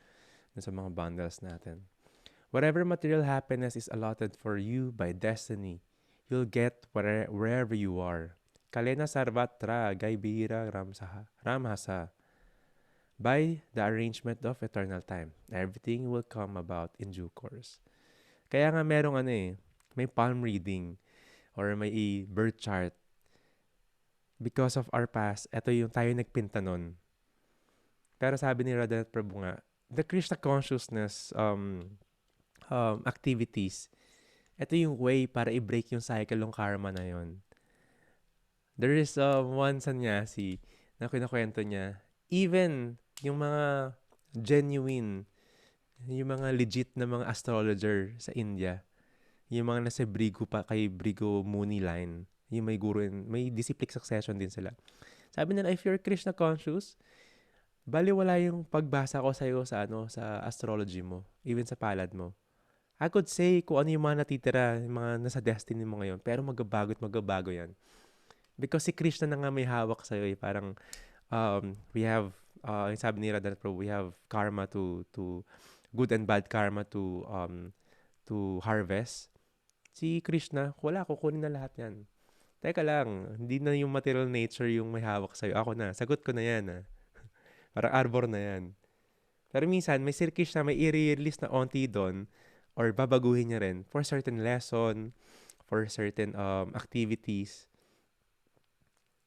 sa mga bundles natin. Whatever material happiness is allotted for you by destiny, you'll get wherever you are. Kalena sarvatra gaibira ramhasa. By the arrangement of eternal time, everything will come about in due course. Kaya nga merong may palm reading or may birth chart. Because of our past, eto yung tayo nagpinta nun. Pero sabi ni Radhanath Prabhu nga, the Krishna consciousness activities, ito yung way para i-break yung cycle ng karma na yon. There is one sannyasi na kinakwento niya, even yung mga genuine, yung mga legit na mga astrologer sa India, yung mga nasa Brigu pa kay Brigu Muni line, yung may guru, may disciplic succession din sila. Sabi nila, if you're Krishna conscious, baliwala yung pagbasa ko sa'yo sa, sa astrology mo, even sa palad mo. I could say kung ano yung mga natitira, yung mga nasa destiny mo ngayon, pero magbabago at magbabago yan. Because si Krishna na nga may hawak sa'yo eh. Parang we have, yung sabi ni Radhanath Prabhu, we have karma to good and bad karma to harvest. Si Krishna, wala, kukunin na lahat yan. Teka lang, hindi na yung material nature yung may hawak sa'yo. Ako na, sagot ko na yan ah. Parang arbor na yan. Pero minsan, may si Krishna, may i-release na onti doon or babaguhin niya rin for certain lesson, for certain activities.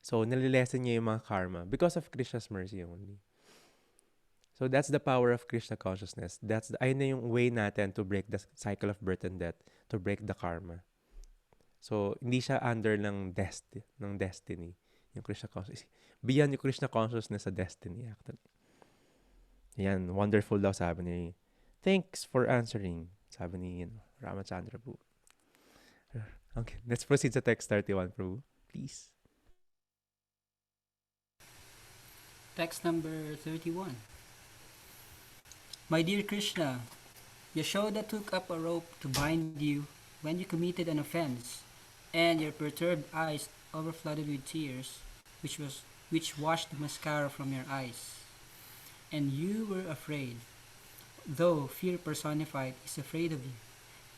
So, nalilesen niya yung mga karma because of Krishna's mercy only. So, that's the power of Krishna consciousness. Ayun na yung way natin to break the cycle of birth and death, to break the karma. So, hindi siya under ng destiny, yung Krishna consciousness. Beyond yung Krishna consciousness sa destiny, actually. Yan, wonderful daw sabi ni. Thanks for answering, sabi ni Ramachandra po. Okay, let's proceed sa text 31, Prabhu. Please. Text number 31. My dear Krishna, Yashoda took up a rope to bind you when you committed an offense, and your perturbed eyes overflooded with tears, which washed the mascara from your eyes. And you were afraid, though fear personified is afraid of you.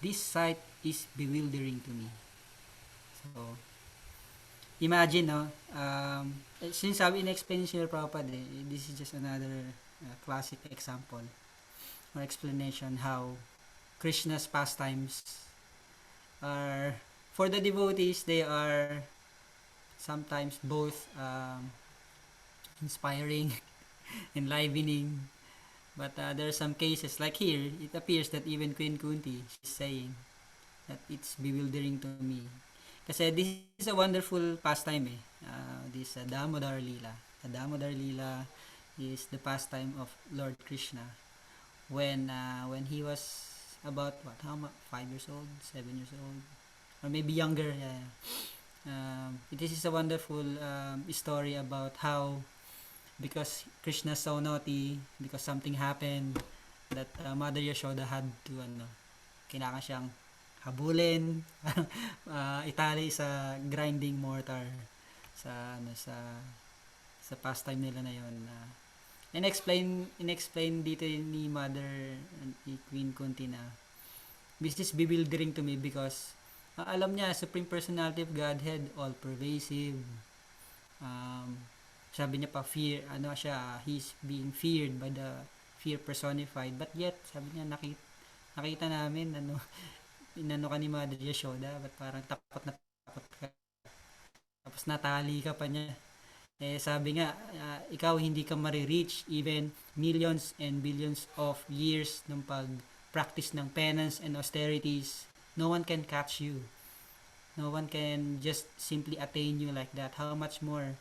This sight is bewildering to me. So, imagine, no? Since sabi in-explain ni Prabhupada, this is just another classic example or explanation how Krishna's pastimes are, for the devotees, they are sometimes both inspiring, enlivening, but there are some cases, like here, it appears that even Queen Kunti is saying that it's bewildering to me. Kasi this is a wonderful pastime eh. This Damodar Lila. The Damodar Lila is the pastime of Lord Krishna when he was about 5 years old, 7 years old, or maybe younger. This is a wonderful story about how, because Krishna is so naughty, because something happened, that Mother Yashoda had to kailangan siyang habulin, itali sa grinding mortar sa pastime nila na yon. In-explain dito ni Mother, ni Queen Kunti na this is bewildering to me because alam niya, Supreme Personality of Godhead, all pervasive. Sabi niya pa, fear, he's being feared by the fear personified, but yet sabi niya, nakita namin inano ka ni Mother Yashoda, but parang takot na takot ka, tapos natali ka pa niya. Sabi nga, ikaw hindi ka marireach even millions and billions of years ng pag-practice ng penance and austerities. No one can catch you. No one can just simply attain you like that. How much more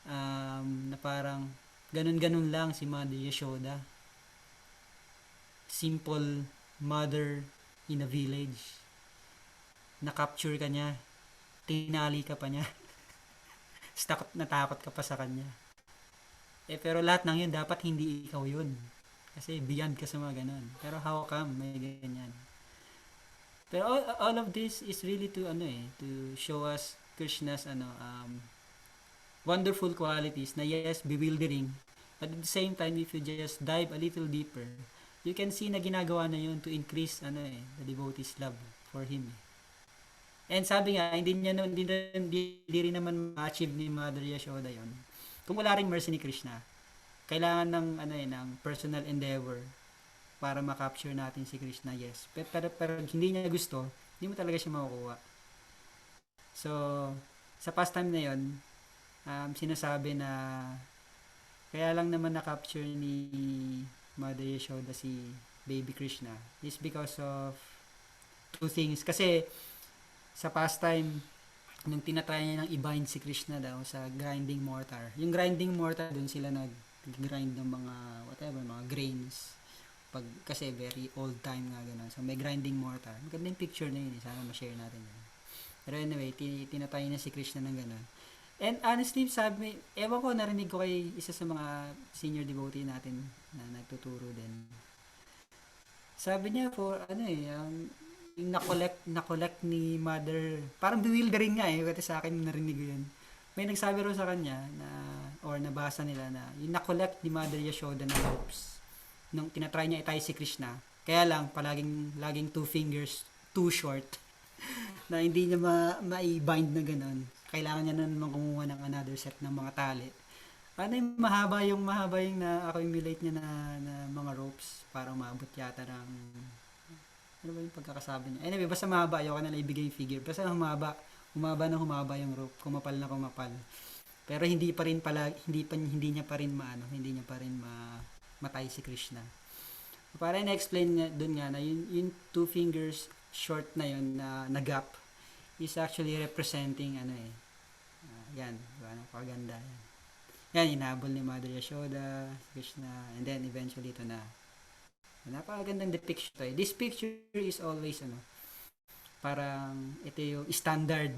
na parang ganun-ganun lang si Mother Yashoda. Simple mother in a village. Na-capture ka niya. Tinali ka pa niya. Natakot ka pa sa kanya. Pero lahat ng yun, dapat hindi ikaw yun. Kasi beyond ka sa mga ganun. Pero how come may ganyan? Pero all of this is really to show us Krishna's wonderful qualities na yes, bewildering. But at the same time, if you just dive a little deeper, you can see na ginagawa na yun to increase the devotee's love for him. And sabi nga, hindi rin naman ma-achieve ni Mother Yashoda yon. Kung wala ring mercy ni Krishna, kailangan ng ng personal endeavor para ma-capture natin si Krishna, yes. Pero hindi niya gusto, hindi mo talaga siya makukuha. So, sa pastime na yon, sinasabi na kaya lang naman na-capture ni Mother Yashoda si Baby Krishna is because of two things. Kasi sa pastime, nung tinatry niya nang i-bind si Krishna daw sa grinding mortar. Yung grinding mortar, dun sila nag-grind ng mga whatever, mga grains. Kasi very old time nga ganun. So may grinding mortar. Maganda yung picture na yun. Sana ma-share natin yun. Pero anyway, tinatay na si Krishna ng ganun. And honestly, sabi, ewan ko, narinig ko kay isa sa mga senior devotee natin na nagtuturo din. Sabi niya for yung na-collect ni mother, parang bewildering nga kasi sa akin narinig ko yun. May nagsabi ro sa kanya na, or nabasa nila na, yung na-collect ni Mother Yashoda na ropes, nung tinatry niya itay si Krishna, kaya lang, laging two fingers too short, na hindi niya ma-bind na ganun. Kailangan niya na naman kumuha ng another set ng mga tali. Ano yung mahaba yung na-accumulate niya na mga ropes para umabot yata ng ano ba yung pagkakasabi niya? Anyway, basta mahaba. Ayoko na lang ibigay yung figure. Basta humaba. Humaba yung rope. Kumapal na kumapal. Pero hindi niya pa rin hindi niya pa rin matay si Krishna. Para na-explain niya doon nga na yung two fingers short na yun na gap is actually representing yan. Ano, paganda yan. Yan, inabol ni Mother Yashoda, Krishna, and then eventually ito na. Napakagandang depiction to. This picture is always parang ito yung standard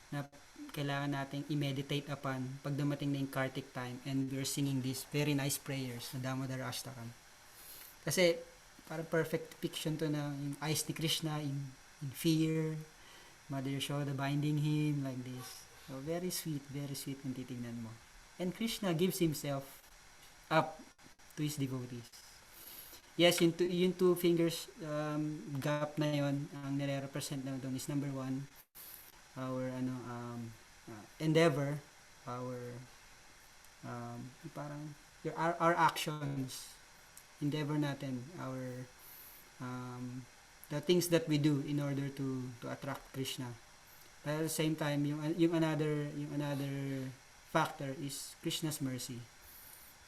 na kailangan nating i-meditate upon pag dumating na yung Kartik time and we're singing these very nice prayers na Damodar Ashtakam. Kasi parang perfect depiction to na yung eyes ni Krishna in fear, Mother Yashoda binding him like this. So very sweet kung titignan mo. And Krishna gives himself up to his devotees. Yes, yung two fingers gap na yon ang nire-represent na doon is number one, our endeavor, our parang our actions, endeavor natin, our the things that we do in order to attract Krishna. But at the same time, yung another factor is Krishna's mercy.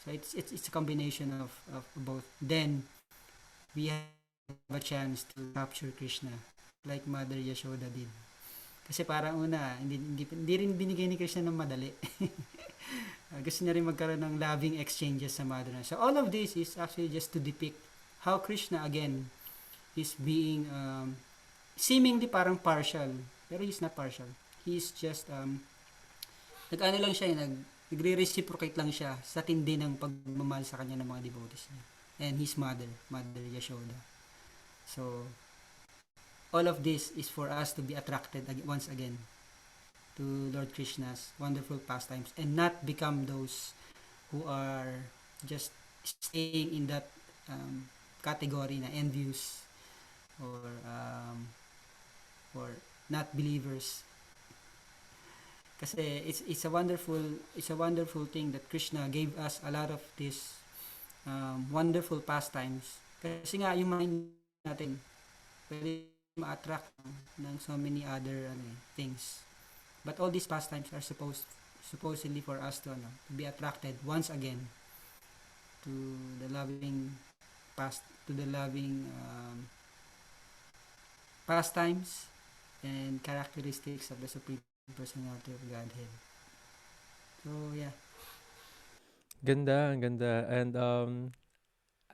So it's a combination of both. Then we have a chance to capture Krishna like Mother Yashoda did. Kasi parang hindi rin binigay ni Krishna ng madali. Gusto niya rin magkaroon ng loving exchanges sa mother. So all of this is actually just to depict how Krishna again is being seemingly parang partial. Pero he's not partial. He's just nag-ano lang siya, nagre-reciprocate lang siya sa tindi ng pagmamahal sa kanya ng mga devotees niya. And his mother Yashoda. So, all of this is for us to be attracted once again to Lord Krishna's wonderful pastimes and not become those who are just staying in that category na envious or not believers. Kasi it's a wonderful thing that Krishna gave us a lot of these wonderful pastimes. Kasi nga yung mind natin pwede ma-attract ng so many other things. But all these pastimes are supposedly for us to be attracted once again to the loving pastimes and characteristics of the Supreme Personality of Godhead. So yeah. Ganda, ang ganda. And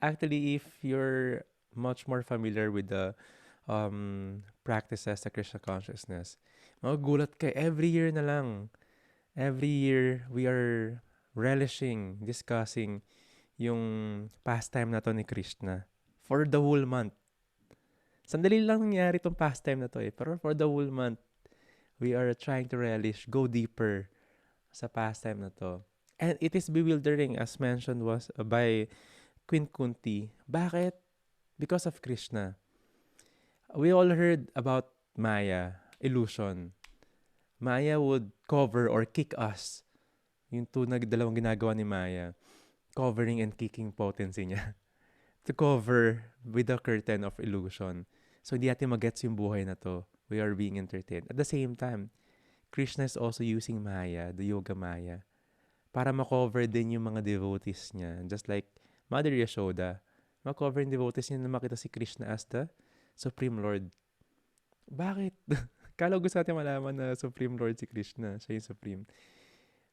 actually, if you're much more familiar with the practices sa Krishna consciousness, magugulat ka every year na lang. Every year, we are relishing, discussing yung pastime na to ni Krishna for the whole month. Sandali lang nangyari itong pastime na to pero for the whole month, we are trying to relish, go deeper sa pastime na to. And it is bewildering as mentioned was by Queen Kunti. Bakit? Because of Krishna. We all heard about Maya. illusion. Maya would cover or kick us. Yung dalawang ginagawa ni Maya. Covering and kicking potency niya. To cover with the curtain of illusion. So, hindi natin magets yung buhay na to. We are being entertained. At the same time, Krishna is also using Maya, the Yoga Maya, para makover din yung mga devotees niya. Just like Mother Yashoda, makover yung devotees niya na makita si Krishna as the Supreme Lord. Bakit? Kala gusto natin malaman na Supreme Lord si Krishna. Siya yung Supreme.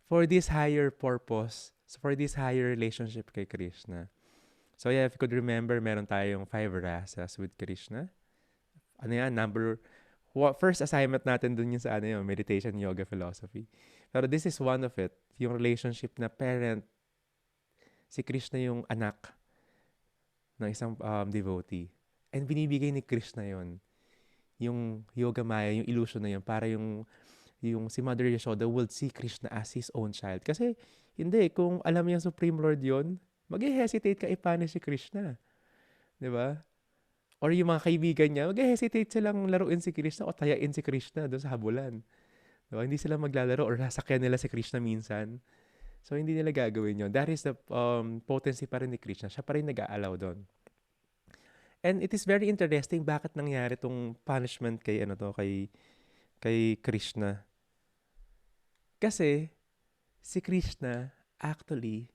For this higher purpose, for this higher relationship kay Krishna. So yeah, if you could remember, meron tayong 5 rasas with Krishna. Ano yan? First assignment natin dun yung sa meditation, yoga, philosophy. Pero this is one of it. Yung relationship na parent, si Krishna yung anak ng isang devotee. And binibigay ni Krishna yon, yung yoga maya, yung illusion na yun, para yung si Mother Yashoda will see Krishna as his own child. Kasi, hindi, kung alam niya Supreme Lord yon, mag-hesitate ka ipanish si Krishna. 'Di ba? Or yung mga kaibigan niya, mag-hesitate silang laruin si Krishna o tayain si Krishna doon sa habulan. 'Di ba? Hindi sila maglalaro or sasakyan nila si Krishna minsan. So, hindi nila gagawin yon. That is the potency pa rin ni Krishna. Siya pa rin nag-aalaw doon. And it is very interesting bakit nangyari tong punishment kay Krishna. Kasi si Krishna actually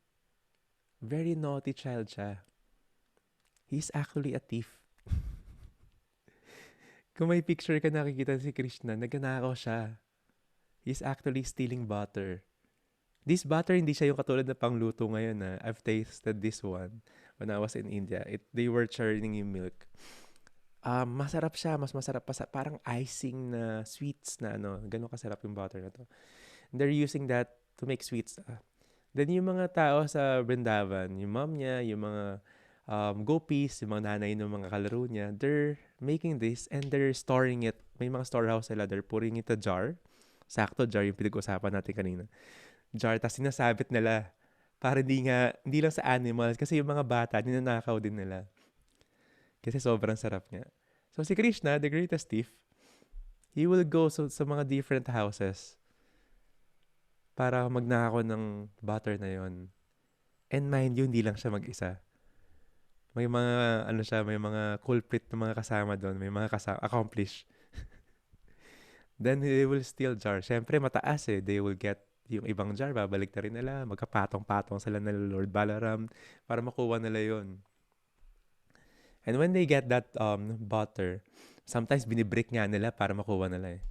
very naughty child siya. He's actually a thief. Kung may picture ka nakikita si Krishna, nagnanakaw siya. He's actually stealing butter. This butter, hindi siya yung katulad na pangluto ngayon. I've tasted this one when I was in India. They were churning yung milk. Masarap siya. Mas masarap pa parang icing na sweets na ganun kasarap yung butter na to. And they're using that to make sweets. Then yung mga tao sa Vrindavan, yung mom niya, yung mga gopis, yung mga nanay ng mga kalaro niya, they're making this and they're storing it. May mga storehouse sila. They're putting it a jar. Sakto jar yung pinag-usapan natin kanina. Jar, tapos sinasabit nila para hindi lang sa animals kasi yung mga bata, ninanakaw din nila. Kasi sobrang sarap niya. So si Krishna, the greatest thief, he will go sa mga different houses para magnakaw ng butter na yon. And mind you, hindi lang siya mag-isa. May mga, may mga culprit na mga kasama doon. May mga accomplish. Then, they will steal jar. Siyempre, mataas eh. They will get yung ibang jar. Babalik na rin nila. Magkapatong-patong sila na Lord Balaram para makuha nila yon. And when they get that butter, sometimes binibreak nga nila para makuha nila eh.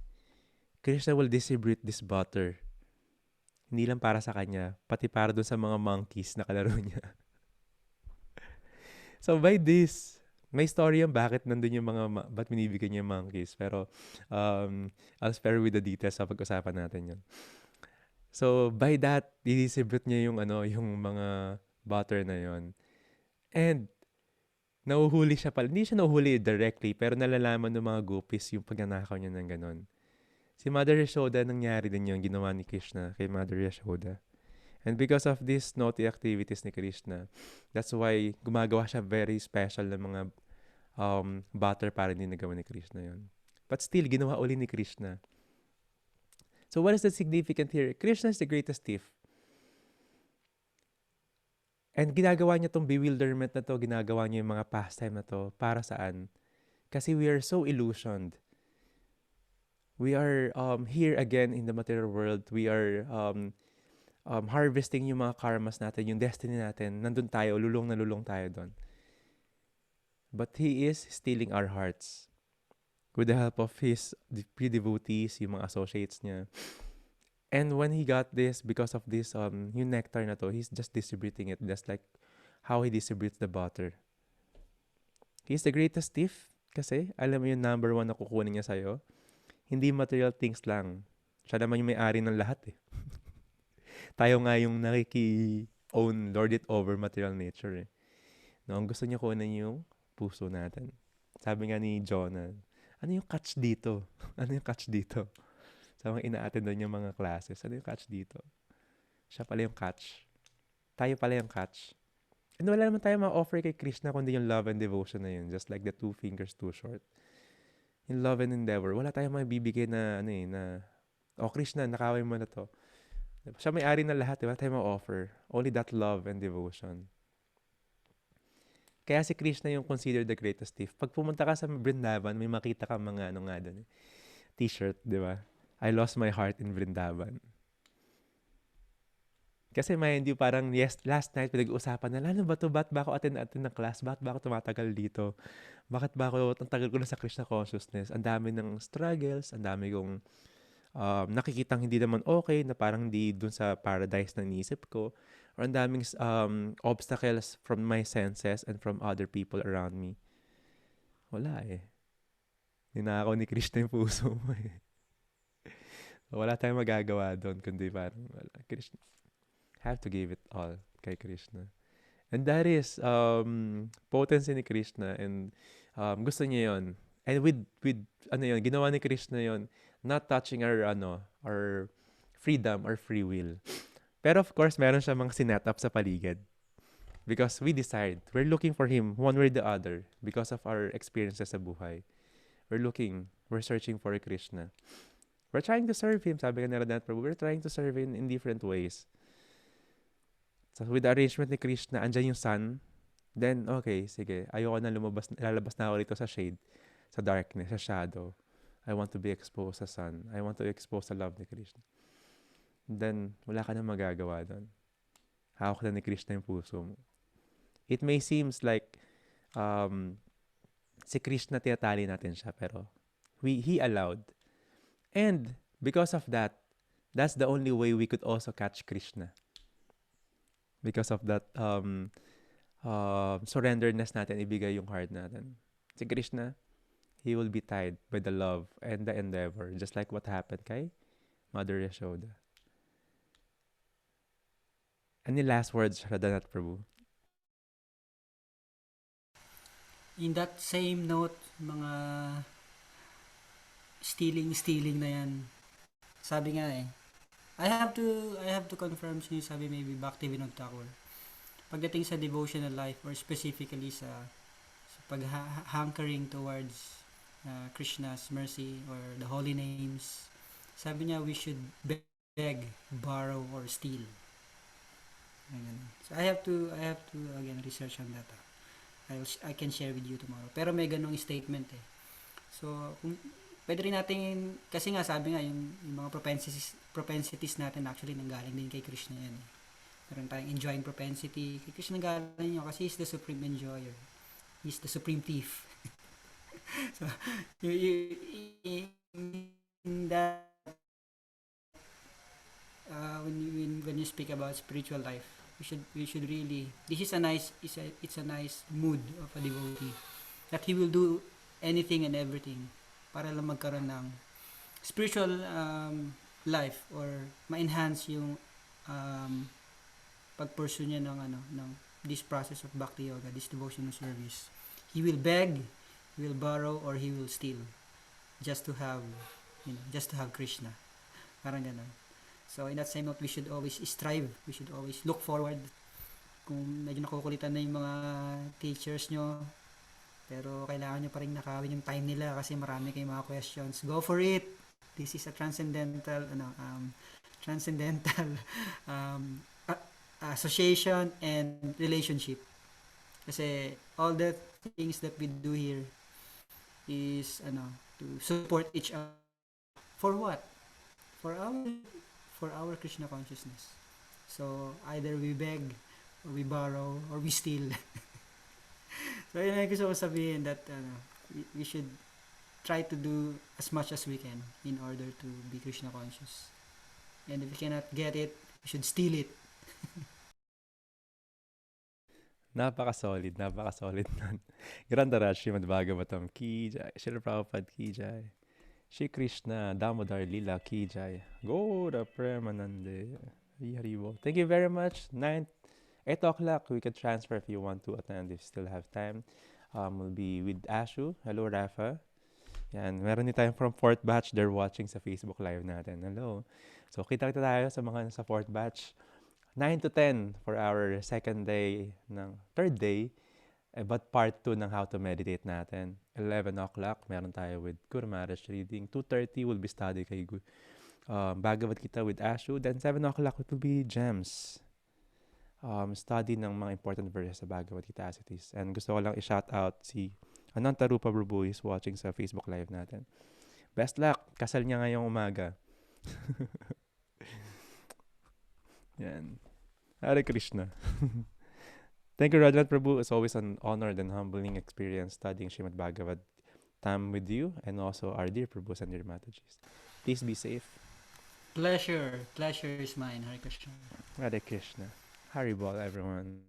Krishna will distribute this butter. Hindi lang para sa kanya, pati para doon sa mga monkeys na kalaro niya. So by this, may story yung bakit nandun yung ba't binibigyan niya yung monkeys. Pero I'll spare with the details sa pag-usapan natin yun. So by that, didistribute niya yung mga butter na yon. And nahuhuli siya pala. Hindi siya nahuhuli directly, pero nalalaman ng mga gopis yung pagnanakaw niya ng ganon. Si Mother Yashoda, nangyari din yung ginawa ni Krishna kay Mother Yashoda. And because of these naughty activities ni Krishna, that's why gumagawa siya very special na mga butter para din nagawa ni Krishna yon. But still, ginawa uli ni Krishna. So what is the significant here? Krishna is the greatest thief. And ginagawa niya tong bewilderment na to, ginagawa niya yung mga pastime na to, para saan? Kasi we are so illusioned. We are here again in the material world. We are harvesting yung mga karmas natin, yung destiny natin. Nandun tayo, lulong na lulong tayo doon. But He is stealing our hearts. With the help of His devotees, yung mga associates niya. And when He got this, because of this, yung nectar na to, He's just distributing it just like how He distributes the butter. He's the greatest thief kasi alam mo yung number 1 na kukunin niya sa'yo. Hindi material things lang. Siya naman yung may-ari ng lahat eh. Tayo nga yung nakiki-own, lord it over material nature eh. No, ang gusto niya kunin yung puso natin. Sabi nga ni Jonah, ano yung catch dito? Ano yung catch dito? Sa mga ina-attend doon yung mga classes, ano yung catch dito? Siya pala yung catch. Tayo pala yung catch. And wala naman tayo ma-offer kay Krishna kundi yung love and devotion na yun. Just like the 2 fingers too short. in love and endeavor, wala tayong mabibigay na, ano eh, na, oh, Krishna, nakaway mo na to. Diba? Siya may-ari na lahat, wala tayong ma-offer. Only that love and devotion. Kaya si Krishna yung considered the greatest thief. Pag pumunta ka sa Vrindavan, may makita ka mga ano nga doon, t-shirt, di ba? I lost my heart in Vrindavan. Kasi mind you, parang yes, last night pinag-uusapan na, ano ba to? Ba't ba ako attend ng class? Ba't ba ako tumatagal dito? Bakit ba ako, ang tagal ko na sa Krishna consciousness? Ang dami ng struggles, ang dami kong nakikitang hindi naman okay, na parang hindi dun sa paradise na iniisip ko. Or ang daming obstacles from my senses and from other people around me. Wala eh. Ninakaw ni Krishna yung puso mo eh. Wala tayong magagawa doon, kundi parang, wala, Krishna. Have to give it all kay Krishna. And that is potency ni Krishna, and gusto niya yon. And with ano yon, ginawa ni Krishna yon, not touching our freedom or free will. Pero of course, meron siya mga sinet up sa paligid. Because we decide, we're looking for Him one way or the other because of our experiences sa buhay. We're searching for Krishna. We're trying to serve Him, sabi ka ni Radhanath Prabhu, we're trying to serve Him in different ways. So with the arrangement ni Krishna, andyan yung sun, then okay, sige, ayoko na lumabas, lalabas na ako rito sa shade, sa darkness, sa shadow. I want to be exposed sa sun. I want to expose the love ni Krishna. Then, wala ka na magagawa doon. Hawak na ni Krishna yung puso mo. It may seems like si Krishna tinatali natin siya, pero He allowed. And because of that, that's the only way we could also catch Krishna. Because of that surrenderness natin, ibigay yung heart natin. Si Krishna, He will be tied by the love and the endeavor, just like what happened kay Mother Yashoda. Any last words, Radhanath Prabhu? In that same note, mga stealing na yan. Sabi nga eh, I have to confirm sabi maybe Bhaktivinoda Thakur. Pagdating sa devotional life or specifically sa pag-hankering towards Krishna's mercy or the holy names, sabi niya we should beg, borrow, or steal. Ayan. So I have to again research on that. I can share with you tomorrow. Pero may ganong statement eh. So kung pwede rin natin, kasi nga sabi nga yung mga propensities natin actually nanggaling din kay Krishna yan eh. Meron tayong enjoying propensity. Kay Krishna nanggaling yun kasi He's the supreme enjoyer. He's the supreme thief. So, in that when you speak about spiritual life, we should really, this is it's a nice mood of a devotee that he will do anything and everything para lang magkaroon ng spiritual life or ma-enhance yung pag-pursue niya ng this process of bhakti yoga, this devotional service. He will beg, he will borrow, or he will steal just to have Krishna. Parang ganun. So in that same note, we should always strive, we should always look forward. Kung medyo nakukulitan na yung mga teachers nyo, pero kailangan nyo pa rin nakawin yung time nila kasi marami kayong mga questions. Go for it! This is a transcendental association and relationship. Kasi all the things that we do here is to support each other. For what? For our Krishna consciousness. So either we beg, or we borrow, or we steal. So yun ang gusto ko sabihin, that we should try to do as much as we can in order to be Krishna conscious. And if we cannot get it, we should steal it. Napaka-solid nun. Grantaraj Srimad Bhagavatam Ki Jai, Srila Prabhupada Ki Jai, Shri Krishna Damodar Lila Ki Jai, Gaura Premanande, Haribol. Thank you very much. 8 o'clock, we can transfer if you want to attend, if you still have time. We'll be with Ashu. Hello, Rafa. Yan, meron din tayong from 4th batch. They're watching sa Facebook Live natin. Hello. So, kita tayo sa mga sa 4th batch. 9 to 10 for our third day But part 2 ng How to Meditate natin. 11 o'clock, meron tayo with Guru Maharaj reading. 2:30 will be study kay Bhagavad Gita with Ashu. Then 7 o'clock, it will be gems. Study ng mga important verses sa Bhagavad Gita as it is. And gusto ko lang i-shout out si Ananta Rupa Prabhu is watching sa Facebook Live natin. Best luck! Kasal niya ngayong umaga. Yan. Hare Krishna. Thank you, Radhat Prabhu. It's always an honored and humbling experience studying Srimad Bhagavad Tam with you and also our dear Prabhus and dear Matajis. Please be safe. Pleasure is mine. Hare Krishna. Hare Krishna. Haribol, everyone.